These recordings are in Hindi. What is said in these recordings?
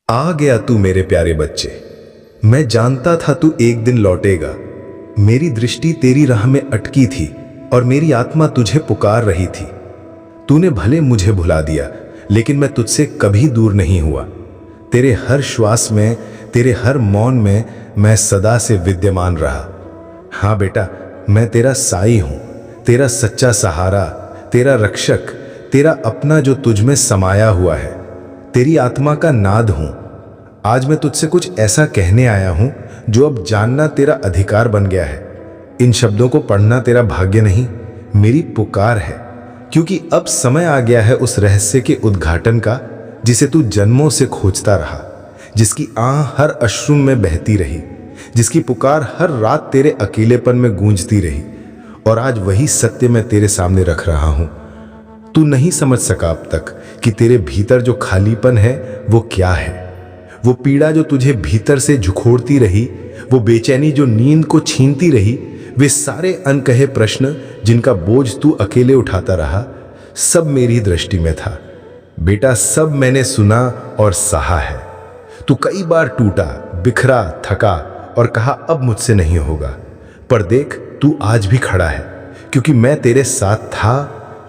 आ गया तू मेरे प्यारे बच्चे। मैं जानता था तू एक दिन लौटेगा। मेरी दृष्टि तेरी राह में अटकी थी और मेरी आत्मा तुझे पुकार रही थी। तूने भले मुझे भुला दिया, लेकिन मैं तुझसे कभी दूर नहीं हुआ। तेरे हर श्वास में, तेरे हर मौन में मैं सदा से विद्यमान रहा। हाँ बेटा, मैं तेरा साई हूं, तेरा सच्चा सहारा, तेरा रक्षक, तेरा अपना जो तुझ में समाया हुआ है, तेरी आत्मा का नाद हूं। आज मैं तुझसे कुछ ऐसा कहने आया हूं जो अब जानना तेरा अधिकार बन गया है। इन शब्दों को पढ़ना तेरा भाग्य नहीं, मेरी पुकार है, क्योंकि अब समय आ गया है उस रहस्य के उद्घाटन का जिसे तू जन्मों से खोजता रहा, जिसकी आह हर अश्रु में बहती रही, जिसकी पुकार हर रात तेरे अकेलेपन में गूंजती रही। और आज वही सत्य मैं तेरे सामने रख रहा हूं। तू नहीं समझ सका अब तक कि तेरे भीतर जो खालीपन है वो क्या है। वो पीड़ा जो तुझे भीतर से झुकोड़ती रही, वो बेचैनी जो नींद को छीनती रही, वे सारे अनकहे प्रश्न जिनका बोझ तू अकेले उठाता रहा, सब मेरी दृष्टि में था। बेटा, सब मैंने सुना और सहा है। तू कई बार टूटा, बिखरा, थका और कहा अब मुझसे नहीं होगा। पर देख, तू आज भी खड़ा है, क्योंकि मैं तेरे साथ था,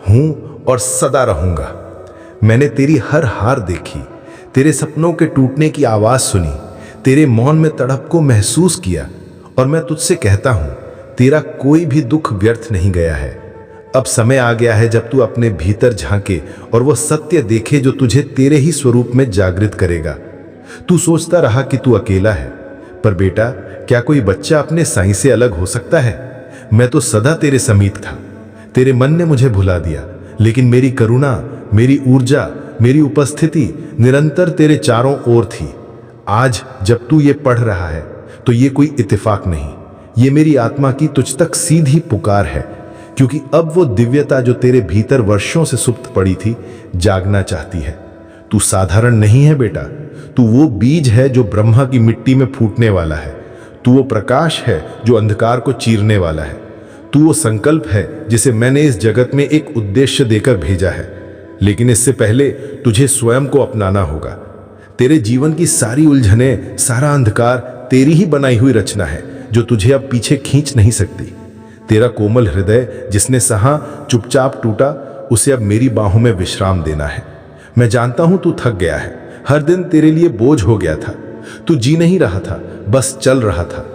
हूं और सदा रहूंगा। मैंने तेरी हर हार देखी, तेरे सपनों के टूटने की आवाज सुनी, तेरे मौन में तड़प को महसूस किया, और मैं तुझसे कहता हूं, तेरा कोई भी दुख व्यर्थ नहीं गया है। अब समय आ गया है जब तू अपने भीतर झांके और वो सत्य देखे जो तुझे तेरे ही स्वरूप में जागृत करेगा। तू सोचता रहा कि तू अकेला है, पर बेटा, क्या कोई बच्चा अपने साईं से अलग हो सकता है? मैं तो सदा तेरे समीप था। तेरे मन ने मुझे भुला दिया, लेकिन मेरी करुणा, मेरी ऊर्जा, मेरी उपस्थिति निरंतर तेरे चारों ओर थी। आज जब तू ये पढ़ रहा है तो ये कोई इत्तेफाक नहीं, ये मेरी आत्मा की तुझ तक सीधी पुकार है, क्योंकि अब वो दिव्यता जो तेरे भीतर वर्षों से सुप्त पड़ी थी, जागना चाहती है। तू साधारण नहीं है बेटा, तू वो बीज है जो ब्रह्मा की मिट्टी में फूटने वाला है। तू वो प्रकाश है जो अंधकार को चीरने वाला है। तू वो संकल्प है जिसे मैंने इस जगत में एक उद्देश्य देकर भेजा है। लेकिन इससे पहले तुझे स्वयं को अपनाना होगा। तेरे जीवन की सारी उलझनें, सारा अंधकार तेरी ही बनाई हुई रचना है जो तुझे अब पीछे खींच नहीं सकती। तेरा कोमल हृदय जिसने सहा चुपचाप टूटा, उसे अब मेरी बाहों में विश्राम देना है। मैं जानता हूं तू थक गया है, हर दिन तेरे लिए बोझ हो गया था। तू जी नहीं रहा था, बस चल रहा था।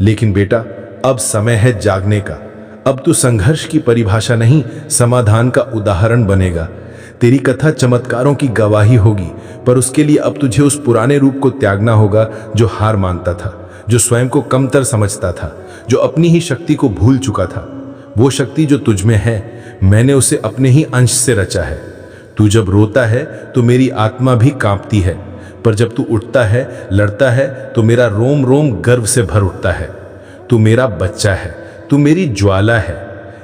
लेकिन बेटा, अब समय है जागने का। अब तू संघर्ष की परिभाषा नहीं, समाधान का उदाहरण बनेगा। तेरी कथा चमत्कारों की गवाही होगी, पर उसके लिए अब तुझे उस पुराने रूप को त्यागना होगा जो हार मानता था, जो स्वयं को कमतर समझता था, जो अपनी ही शक्ति को भूल चुका था। वो शक्ति जो तुझ में है, मैंने उसे अपने ही अंश से रचा है। तू जब रोता है तो मेरी आत्मा भी कांपती है, पर जब तू उठता है, लड़ता है, तो मेरा रोम रोम गर्व से भर उठता है। तू मेरा बच्चा है, तू मेरी ज्वाला है।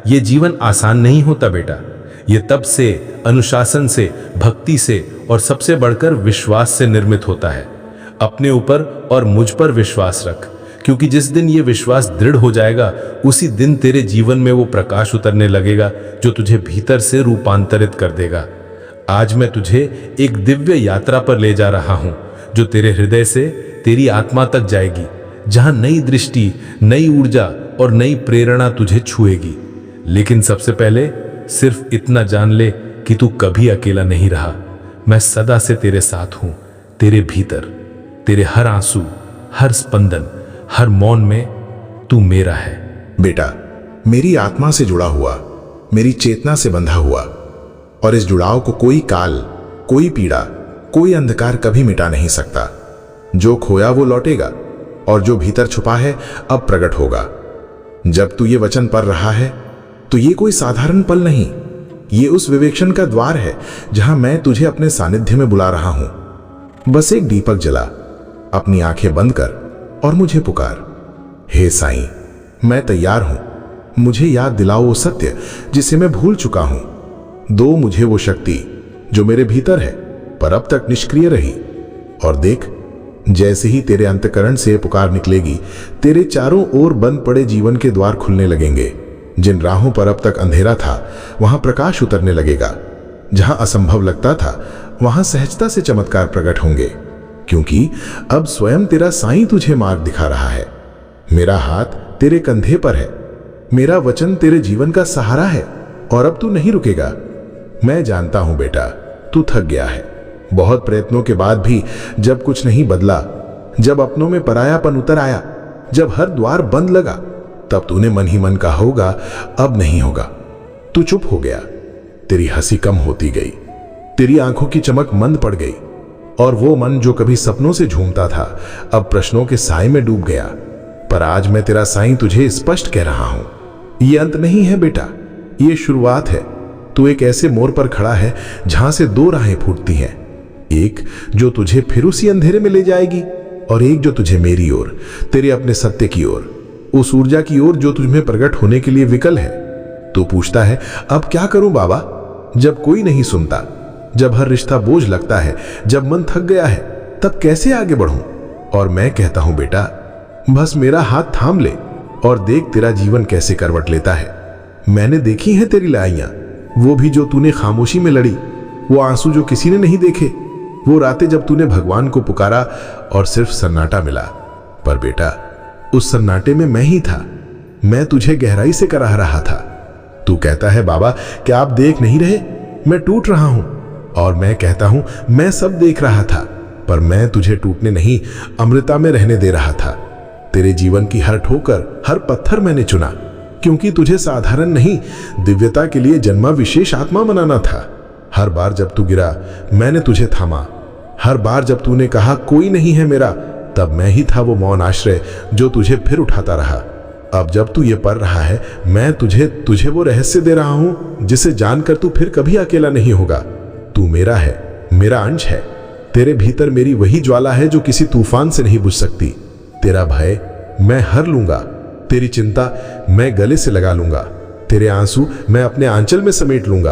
ये जीवन आसान नहीं होता बेटा। ये तप से, अनुशासन से, भक्ति से और सबसे बढ़कर विश्वास से निर्मित होता है। अपने ऊपर और मुझ पर विश्वास रख, क्योंकि जिस दिन ये विश्वास दृढ़ हो जाएगा, उसी दिन तेरे जीवन में वो प्रकाश उतरने लगेगा जो तुझे भीतर से रूपांतरित कर देगा। आज मैं तुझे एक दिव्य यात्रा पर ले जा रहा हूं, जो तेरे हृदय से तेरी आत्मा तक जाएगी, जहां नई दृष्टि, नई ऊर्जा और नई प्रेरणा तुझे छुएगी। लेकिन सबसे पहले सिर्फ इतना जान ले कि तू कभी अकेला नहीं रहा। मैं सदा से तेरे साथ हूं, तेरे भीतर, तेरे हर आंसू, हर स्पंदन, हर मौन में तू मेरा है। बेटा, मेरी आत्मा से जुड़ा हुआ, मेरी चेतना से बंधा हुआ, और इस जुड़ाव को कोई काल, कोई पीड़ा, कोई अंधकार कभी मिटा नहीं सकता। जो खोया वो लौटेगा, और जो भीतर छुपा है अब प्रकट होगा। जब तू ये वचन पढ़ रहा है तो ये कोई साधारण पल नहीं, ये उस विवेचन का द्वार है जहां मैं तुझे अपने सानिध्य में बुला रहा हूं। बस एक दीपक जला, अपनी आंखें बंद कर और मुझे पुकार। हे साईं, मैं तैयार हूं। मुझे याद दिलाओ वो सत्य जिसे मैं भूल चुका हूं। दो मुझे वो शक्ति जो मेरे भीतर है पर अब तक निष्क्रिय रही। और देख, जैसे ही तेरे अंतकरण से पुकार निकलेगी, तेरे चारों ओर बंद पड़े जीवन के द्वार खुलने लगेंगे। जिन राहों पर अब तक अंधेरा था, वहां प्रकाश उतरने लगेगा। जहां असंभव लगता था, वहां सहजता से चमत्कार प्रकट होंगे। क्योंकि अब स्वयं तेरा साईं तुझे मार्ग दिखा रहा है। मेरा हाथ तेरे कंधे पर है, मेरा वचन तेरे जीवन का सहारा है, और अब तू नहीं रुकेगा। मैं जानता हूं बेटा, तू थक गया है। बहुत प्रयत्नों के बाद भी जब कुछ नहीं बदला, जब अपनों में परायापन उतर आया, जब हर द्वार बंद लगा, तब तूने मन ही मन कहा होगा अब नहीं होगा। तू चुप हो गया, तेरी हंसी कम होती गई, तेरी आंखों की चमक मंद पड़ गई, और वो मन जो कभी सपनों से झूमता था अब प्रश्नों के साए में डूब गया। पर आज मैं तेरा साईं तुझे स्पष्ट कह रहा हूं, ये अंत नहीं है बेटा, ये शुरुआत है। तू एक ऐसे मोड़ पर खड़ा है जहां से दो राहें फूटती हैं, एक जो तुझे फिर उसी अंधेरे में ले जाएगी, और एक जो तुझे मेरी ओर, तेरे अपने सत्य की ओर, उस ऊर्जा की ओर जो तुझमें प्रकट होने के लिए विकल है। तू पूछता है अब क्या करूं बाबा, जब कोई नहीं सुनता, जब हर रिश्ता बोझ लगता है, जब मन थक गया है, तब कैसे आगे बढ़ूं? और मैं कहता हूं बेटा, बस मेरा हाथ थाम ले और देख तेरा जीवन कैसे करवट लेता है। मैंने देखी है तेरी लड़ाइयां, वो भी जो तूने खामोशी में लड़ी, वो आंसू जो किसी ने नहीं देखे, वो रातें जब तूने भगवान को पुकारा और सिर्फ सन्नाटा मिला। पर बेटा, उस सन्नाटे में मैं ही था, मैं तुझे गहराई से कराह रहा था। तू कहता है बाबा क्या आप देख नहीं रहे, मैं टूट रहा हूं। और मैं कहता हूं मैं सब देख रहा था, पर मैं तुझे टूटने नहीं, अमृता में रहने दे रहा था। तेरे जीवन की हर ठोकर, हर पत्थर मैंने चुना, क्योंकि तुझे साधारण नहीं, दिव्यता के लिए जन्मा विशेष आत्मा बनाना था। हर बार जब तू गिरा, मैंने तुझे थामा। हर बार जब तूने कहा कोई नहीं है मेरा, तब मैं ही था वो मौन आश्रय जो तुझे फिर उठाता रहा। अब जब तू ये पढ़ रहा है, मैं तुझे वो रहस्य दे रहा हूं जिसे जानकर तू फिर कभी अकेला नहीं होगा। तू मेरा है, मेरा अंश है। तेरे भीतर मेरी वही ज्वाला है जो किसी तूफान से नहीं बुझ सकती। तेरा भय मैं हर लूंगा, तेरी चिंता मैं गले से लगा लूंगा, तेरे आंसू मैं अपने आंचल में समेट लूंगा।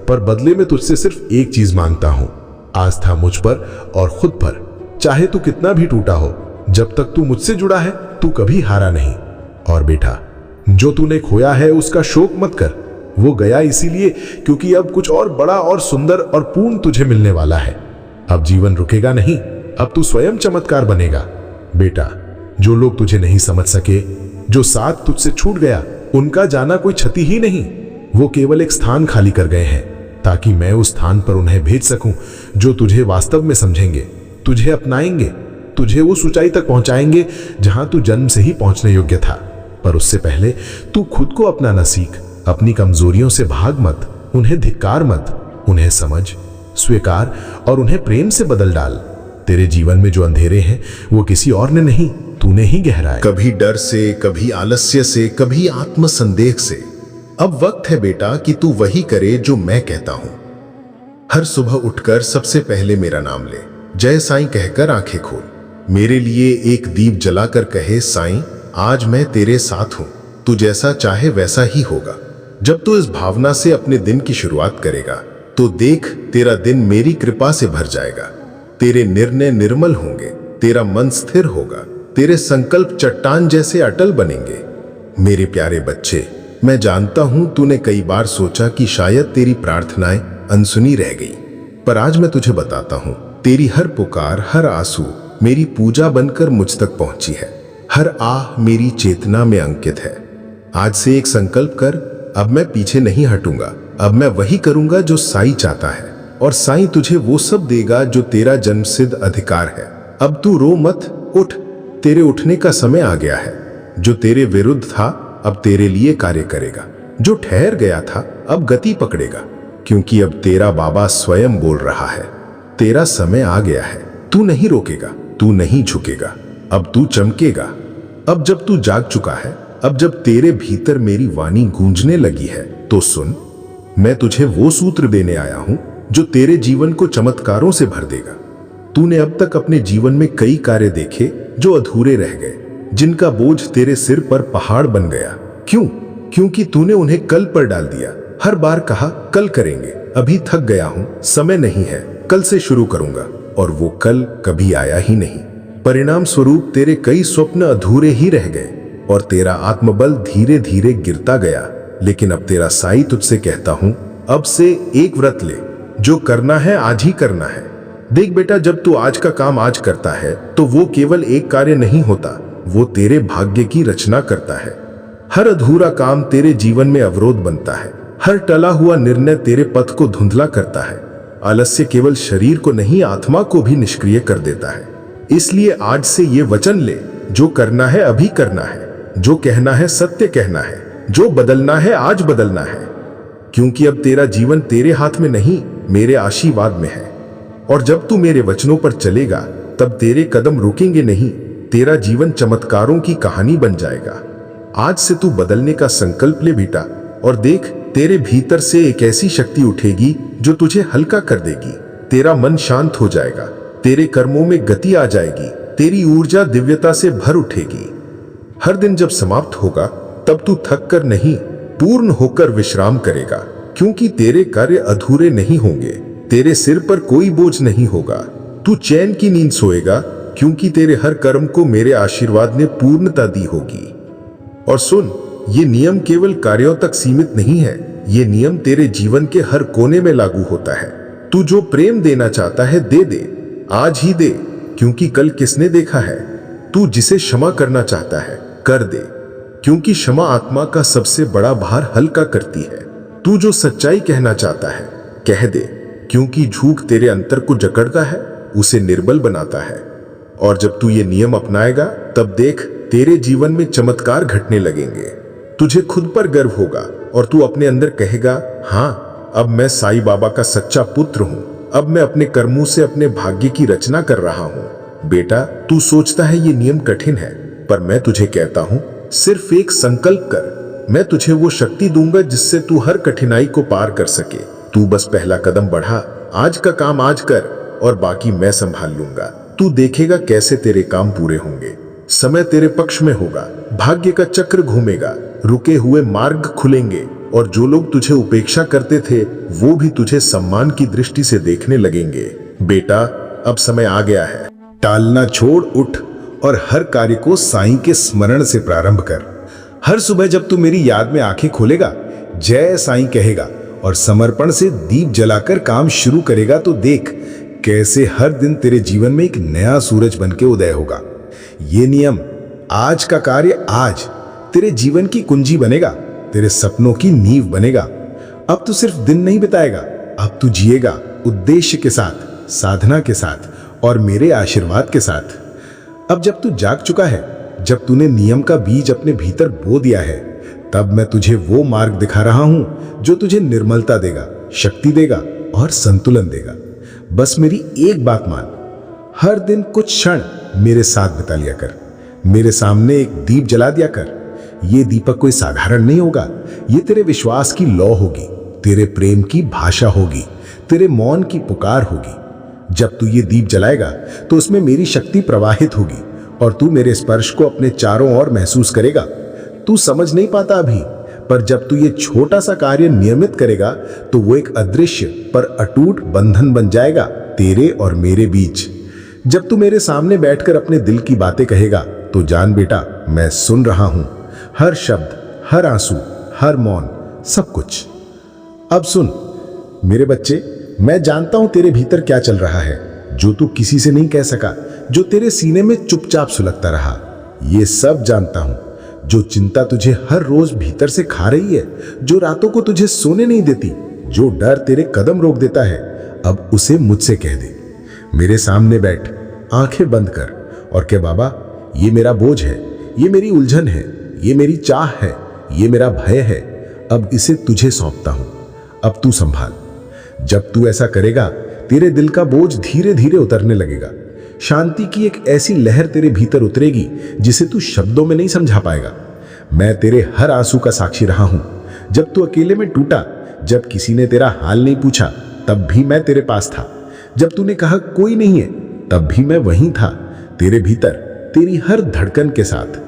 पर बदले में तुझसे सिर्फ एक चीज मांगता हूं, आस्था मुझ पर और खुद पर। चाहे तू कितना भी टूटा हो, जब तक तू मुझसे जुड़ा है तू कभी हारा नहीं। और बेटा, जो तूने खोया है उसका शोक मत कर, वो गया इसीलिए क्योंकि अब कुछ और बड़ा और सुंदर और पूर्ण तुझे मिलने वाला है। अब जीवन रुकेगा नहीं, अब तू स्वयं चमत्कार बनेगा। बेटा, जो लोग तुझे नहीं समझ सके, जो साथ तुझसे छूट गया, उनका जाना कोई क्षति ही नहीं, वो केवल एक स्थान खाली कर गए हैं ताकि मैं उस स्थान पर उन्हें भेज सकूं जो तुझे वास्तव में समझेंगे, तुझे अपनाएंगे, तुझे उस ऊंचाई तक पहुंचाएंगे जहां तू जन्म से ही पहुंचने योग्य था। पर उससे पहले तू खुद को अपनाना सीख। अपनी कमजोरियों से भाग मत, उन्हें धिक्कार मत, उन्हें समझ, स्वीकार और उन्हें प्रेम से बदल डाल। तेरे जीवन में जो अंधेरे हैं वो किसी और ने नहीं, तूने ही गहराए। कभी डर से, कभी आलस्य से, कभी आत्मसंदेह से। अब वक्त है बेटा कि तू वही करे जो मैं कहता हूं। हर सुबह उठकर सबसे पहले मेरा नाम ले, जय साईं कहकर आंखें खोल। मेरे लिए एक दीप जलाकर कहे, साईं आज मैं तेरे साथ हूं, तू जैसा चाहे वैसा ही होगा। जब तू इस भावना से अपने दिन की शुरुआत करेगा तो देख तेरा दिन मेरी कृपा से भर जाएगा। तेरे निर्णय निर्मल होंगे, तेरा मन स्थिर होगा, तेरे संकल्प चट्टान जैसे अटल बनेंगे। मेरे प्यारे बच्चे, मैं जानता हूं तूने कई बार सोचा कि शायद तेरी प्रार्थनाएं अनसुनी रह गई, पर आज मैं तुझे बताता हूं, तेरी हर पुकार, हर आंसू मेरी पूजा बनकर मुझ तक पहुंची है। हर आह मेरी चेतना में अंकित है। आज से एक संकल्प कर, अब मैं पीछे नहीं हटूंगा, अब मैं वही करूंगा जो साईं चाहता है, और साईं तुझे वो सब देगा जो तेरा जन्मसिद्ध अधिकार है। अब तू रो मत, उठ, तेरे उठने का समय आ गया है। जो तेरे विरुद्ध था अब तेरे लिए कार्य करेगा, जो ठहर गया था अब गति पकड़ेगा, क्योंकि अब तेरा बाबा स्वयं बोल रहा है, तेरा समय आ गया है। तू नहीं रोकेगा, तू नहीं झुकेगा, अब तू चमकेगा। अब जब तू जाग चुका है, अब जब तेरे भीतर मेरी वाणी गूंजने लगी है, तो सुन, मैं तुझे वो सूत्र देने आया हूं जो तेरे जीवन को चमत्कारों से भर देगा। तूने अब तक अपने जीवन में कई कार्य देखे जो अधूरे रह गए, जिनका बोझ तेरे सिर पर पहाड़ बन गया। क्यों? क्योंकि तूने उन्हें कल पर डाल दिया। हर बार कहा कल करेंगे, अभी थक गया हूं, समय नहीं है, कल से शुरू करूंगा, और वो कल कभी आया ही नहीं। परिणाम स्वरूप तेरे कई स्वप्न अधूरे ही रह गए और तेरा आत्मबल धीरे धीरे गिरता गया। लेकिन अब तेरा साईं तुझसे कहता हूं, अब से एक व्रत ले, जो करना है आज ही करना है। देख बेटा, जब तू आज का काम आज करता है तो वो केवल एक कार्य नहीं होता, वो तेरे भाग्य की रचना करता है। हर अधूरा काम तेरे जीवन में अवरोध बनता है, हर टला हुआ निर्णय तेरे पथ को धुंधला करता है। आलस्य केवल शरीर को नहीं, आत्मा को भी निष्क्रिय कर देता है। इसलिए आज से ये वचन ले, जो करना है अभी करना है, जो कहना है सत्य कहना है, जो बदलना है आज बदलना है। क्योंकि अब तेरा जीवन तेरे हाथ में नहीं, मेरे आशीर्वाद में है। और जब तू मेरे वचनों पर चलेगा तब तेरे कदम रुकेंगे नहीं, तेरा जीवन चमत्कारों की कहानी बन जाएगा। आज से तू बदलने का संकल्प ले बेटा, और देख तेरे भीतर से एक ऐसी शक्ति उठेगी जो तुझे हल्का कर देगी। तेरा मन शांत हो जाएगा, तेरे कर्मों में गति आ जाएगी, तेरी ऊर्जा दिव्यता से भर उठेगी। हर दिन जब समाप्त होगा तब तू थक कर नहीं, पूर्ण होकर विश्राम करेगा, क्योंकि तेरे कार्य अधूरे नहीं होंगे। तेरे सिर पर कोई बोझ नहीं होगा, तू चैन की नींद सोएगा, क्योंकि तेरे हर कर्म को मेरे आशीर्वाद ने पूर्णता दी होगी। और सुन, ये नियम केवल कार्यों तक सीमित नहीं है, ये नियम तेरे जीवन के हर कोने में लागू होता है। तू जो प्रेम देना चाहता है दे दे, आज ही दे, क्योंकि कल किसने देखा है। तू जिसे क्षमा करना चाहता है कर दे, क्योंकि क्षमा आत्मा का सबसे बड़ा भार हल्का करती है। तू जो सच्चाई कहना चाहता है कह दे, क्योंकि झूठ तेरे अंतर को जकड़ता है, उसे निर्बल बनाता है। और जब तू ये नियम अपनाएगा तब देख तेरे जीवन में चमत्कार घटने लगेंगे। तुझे खुद पर गर्व होगा और तू अपने अंदर कहेगा, हाँ, अब मैं साईं बाबा का सच्चा पुत्र हूं, अब मैं अपने कर्मों से अपने भाग्य की रचना कर रहा हूं। बेटा, तू सोचता है ये नियम कठिन है, पर मैं तुझे कहता हूं, सिर्फ एक संकल्प कर, मैं तुझे वो शक्ति दूंगा जिससे तू हर कठिनाई को पार कर सके। तू बस पहला कदम बढ़ा, आज का काम आज कर और बाकी मैं संभाल लूंगा। तू देखेगा कैसे तेरे काम पूरे होंगे, समय तेरे पक्ष में होगा, भाग्य का चक्र घूमेगा, रुके हुए मार्ग खुलेंगे, और जो लोग तुझे उपेक्षा करते थे वो भी तुझे सम्मान की दृष्टि से देखने लगेंगे। बेटा, अब समय आ गया है, टालना छोड़ उठ और हर कार्य को साईं के स्मरण से प्रारंभ कर। हर सुबह जब तू मेरी याद में आंखें खोलेगा, जय साईं कहेगा और समर्पण से दीप जलाकर काम शुरू करेगा, तो देख कैसे हर दिन तेरे जीवन में एक नया सूरज बनके उदय होगा। ये नियम, आज का कार्य आज, तेरे जीवन की कुंजी बनेगा, तेरे सपनों की नींव बनेगा। अब तू सिर्फ दिन नहीं बिताएगा, अब तू जिएगा उद्देश्य के साथ, साधना के साथ और मेरे आशीर्वाद के साथ। अब जब तू जाग चुका है, जब तूने नियम का बीज अपने भीतर बो दिया है, तब मैं तुझे वो मार्ग दिखा रहा हूं जो तुझे निर्मलता देगा, शक्ति देगा और संतुलन देगा। बस मेरी एक बात मान, हर दिन कुछ क्षण मेरे साथ बिता लिया कर, मेरे सामने एक दीप जला दिया कर। ये दीपक कोई साधारण नहीं होगा, ये तेरे विश्वास की लौ होगी, तेरे प्रेम की भाषा होगी, तेरे मौन की पुकार होगी। जब तू ये दीप जलाएगा तो उसमें मेरी शक्ति प्रवाहित होगी और तू मेरे स्पर्श को अपने चारों ओर महसूस करेगा। तू समझ नहीं पाता अभी, पर जब तू ये छोटा सा कार्य नियमित करेगा तो वो एक अदृश्य पर अटूट बंधन बन जाएगा तेरे और मेरे बीच। जब तू मेरे सामने बैठकर अपने दिल की बातें कहेगा तो जान बेटा, मैं सुन रहा हूं, हर शब्द, हर आंसू, हर मौन, सब कुछ। अब सुन मेरे बच्चे, मैं जानता हूं तेरे भीतर क्या चल रहा है, जो तू किसी से नहीं कह सका, जो तेरे सीने में चुपचाप सुलगता रहा। ये सब जानता हूं। जो चिंता तुझे हर रोज भीतर से खा रही है, जो रातों को तुझे सोने नहीं देती, जो डर तेरे कदम रोक देता है, अब उसे मुझसे कह दे। मेरे सामने बैठ, आंखें बंद कर और कह, बाबा, ये मेरा बोझ है, ये मेरी उलझन है, ये मेरी चाह है, ये मेरा भय है, अब इसे तुझे सौंपता हूं, अब तू संभाल। जब तू ऐसा करेगा तेरे दिल का बोझ धीरे धीरे उतरने लगेगा। शांति की एक ऐसी लहर तेरे भीतर उतरेगी जिसे तू शब्दों में नहीं समझा पाएगा। मैं तेरे हर आंसू का साक्षी रहा हूं। जब तू अकेले में टूटा, जब किसी ने तेरा हाल नहीं पूछा, तब भी मैं तेरे पास था। जब तूने कहा कोई नहीं है, तब भी मैं वहीं था, तेरे भीतर, तेरी हर धड़कन के साथ।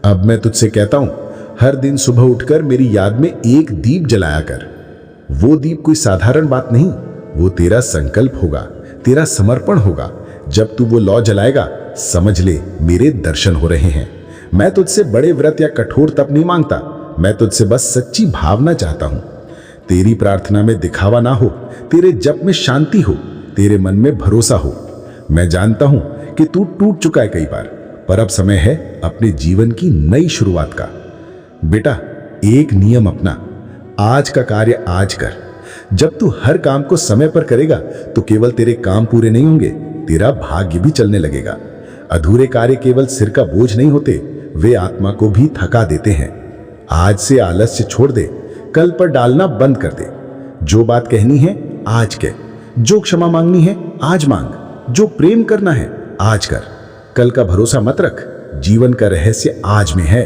अब मैं तुझसे कहता हूं, हर दिन सुबह उठकर मेरी याद में एक दीप जलाया कर। वो दीप कोई साधारण बात नहीं, वो तेरा संकल्प होगा, तेरा समर्पण होगा। जब तू वो लौ जलाएगा, समझ ले मेरे दर्शन हो रहे हैं। मैं तुझसे बड़े व्रत या कठोर तप नहीं मांगता, मैं तुझसे बस सच्ची भावना चाहता हूं। तेरी प्रार्थना में दिखावा ना हो, तेरे जप में शांति हो, तेरे मन में भरोसा हो। मैं जानता हूं कि तू टूट चुका है कई बार, पर अब समय है अपने जीवन की नई शुरुआत का। बेटा, एक नियम अपना, आज का कार्य आज कर। जब तू हर काम को समय पर करेगा तो केवल तेरे काम पूरे नहीं होंगे, तेरा भाग्य भी चलने लगेगा। अधूरे कार्य केवल सिर का बोझ नहीं होते, वे आत्मा को भी थका देते हैं। आज से आलस्य छोड़ दे, कल पर डालना बंद कर दे। जो बात कहनी है आज कह, जो क्षमा मांगनी है आज मांग, जो प्रेम करना है आज कर। कल का भरोसा मत रख, जीवन का रहस्य आज में है।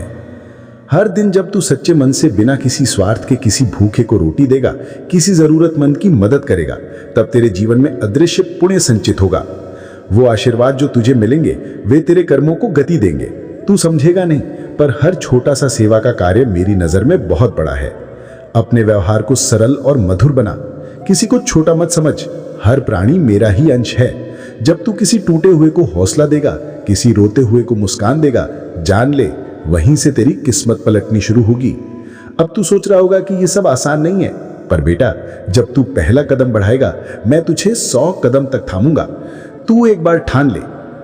हर दिन जब तू सच्चे मन से बिना किसी स्वार्थ के किसी भूखे को रोटी देगा, किसी जरूरतमंद की मदद करेगा, तब तेरे जीवन में अदृश्य पुण्य संचित होगा। वो आशीर्वाद जो तुझे मिलेंगे वे तेरे कर्मों को गति देंगे। तू समझेगा नहीं, पर हर छोटा सा सेवा का कार्य मेरी नजर में बहुत बड़ा है। अपने व्यवहार को सरल और मधुर बना, किसी को छोटा मत समझ। हर प्राणी मेरा ही अंश है। जब तू किसी टूटे हुए को हौसला देगा, किसी रोते हुए को मुस्कान देगा, जान ले वहीं से तेरी किस्मत पलटनी शुरू होगी। अब तू सोच रहा होगा कि ये सब आसान नहीं है, पर बेटा, जब तू पहला कदम बढ़ाएगा मैं तुझे 100 कदम तक थामूंगा। तू एक बार ठान ले,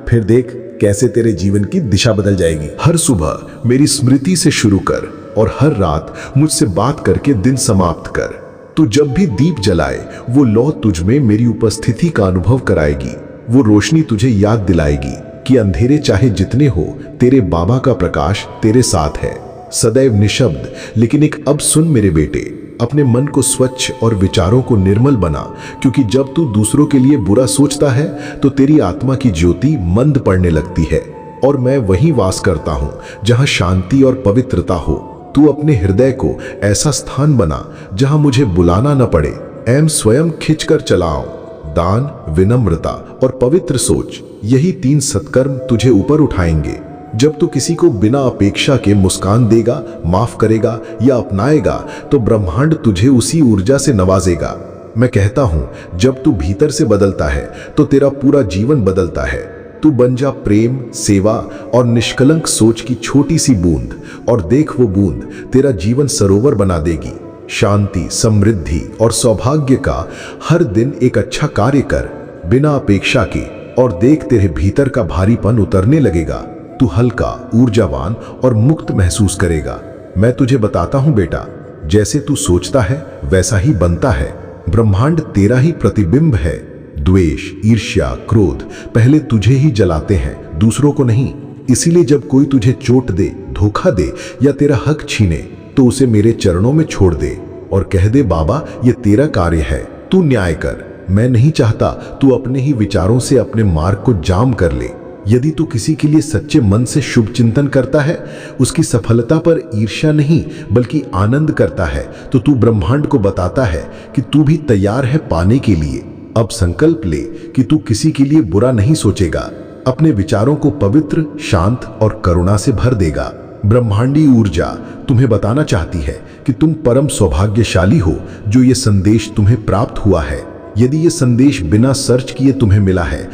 फिर देख कैसे तेरे जीवन की दिशा बदल जाएगी। हर सुबह मेरी स्मृति से शुरू कर और हर रात मुझसे बात करके दिन समाप्त कर। तू जब भी दीप जलाए वो लौ तुझ में मेरी उपस्थिति का अनुभव कराएगी। वो रोशनी तुझे याद दिलाएगी कि अंधेरे चाहे जितने हो, तेरे बाबा का प्रकाश तेरे साथ है। सदैव निशब्द, लेकिन एक अब सुन मेरे बेटे, अपने मन को स्वच्छ और विचारों को निर्मल बना, क्योंकि जब तू दूसरों के लिए बुरा सोचता है तो तेरी आत्मा की ज्योति मंद पड़ने लगती है। और मैं वहीं वास करता हूं जहां शांति और पवित्रता हो। तू अपने हृदय को ऐसा स्थान बना जहां मुझे बुलाना न पड़े। एम स्वयं खिंचकर चलाओ। दान, विनम्रता और पवित्र सोच, यही 3 सत्कर्म तुझे ऊपर उठाएंगे। जब तू किसी को बिना अपेक्षा के मुस्कान देगा, माफ करेगा या अपनाएगा, तो ब्रह्मांड तुझे उसी ऊर्जा से नवाजेगा। मैं कहता हूं, जब तू भीतर से बदलता है तो तेरा पूरा जीवन बदलता है। तू बन जा प्रेम, सेवा और निष्कलंक सोच की छोटी सी बूंद, और देख वो बूंद तेरा जीवन सरोवर बना देगी। शांति, समृद्धि और सौभाग्य का हर दिन एक अच्छा कार्य कर, बिना अपेक्षा के, और देख तेरे भीतर का भारीपन उतरने लगेगा। तू हल्का, ऊर्जावान और मुक्त महसूस करेगा। मैं तुझे बताता हूं बेटा, जैसे तू सोचता है वैसा ही बनता है। ब्रह्मांड तेरा ही प्रतिबिंब है। द्वेष, ईर्ष्या, क्रोध पहले तुझे ही जलाते हैं, दूसरों को नहीं। इसीलिए जब कोई तुझे चोट दे, धोखा दे या तेरा हक छीने, तो उसे मेरे चरणों में छोड़ दे और कह दे, बाबा ये तेरा कार्य है, तू न्याय कर। मैं नहीं चाहता तू अपने ही विचारों से अपने मार्ग को जाम कर ले। यदि तू किसी के लिए सच्चे मन से शुभ चिंतन करता है, उसकी सफलता पर ईर्ष्या नहीं बल्कि आनंद करता है, तो तू ब्रह्मांड को बताता है कि तू भी तैयार है पाने के लिए। अब संकल्प ले कि तू किसी के लिए बुरा नहीं सोचेगा, अपने विचारों को पवित्र, शांत और करुणा से भर देगा। ब्रह्मांडी ऊर्जा तुम्हें बताना चाहती है कि तुम परम सौभाग्यशाली हो जो ये संदेश तुम्हें प्राप्त हुआ है। यदि ये संदेश बिना सर्च किए तुम्हें मिला है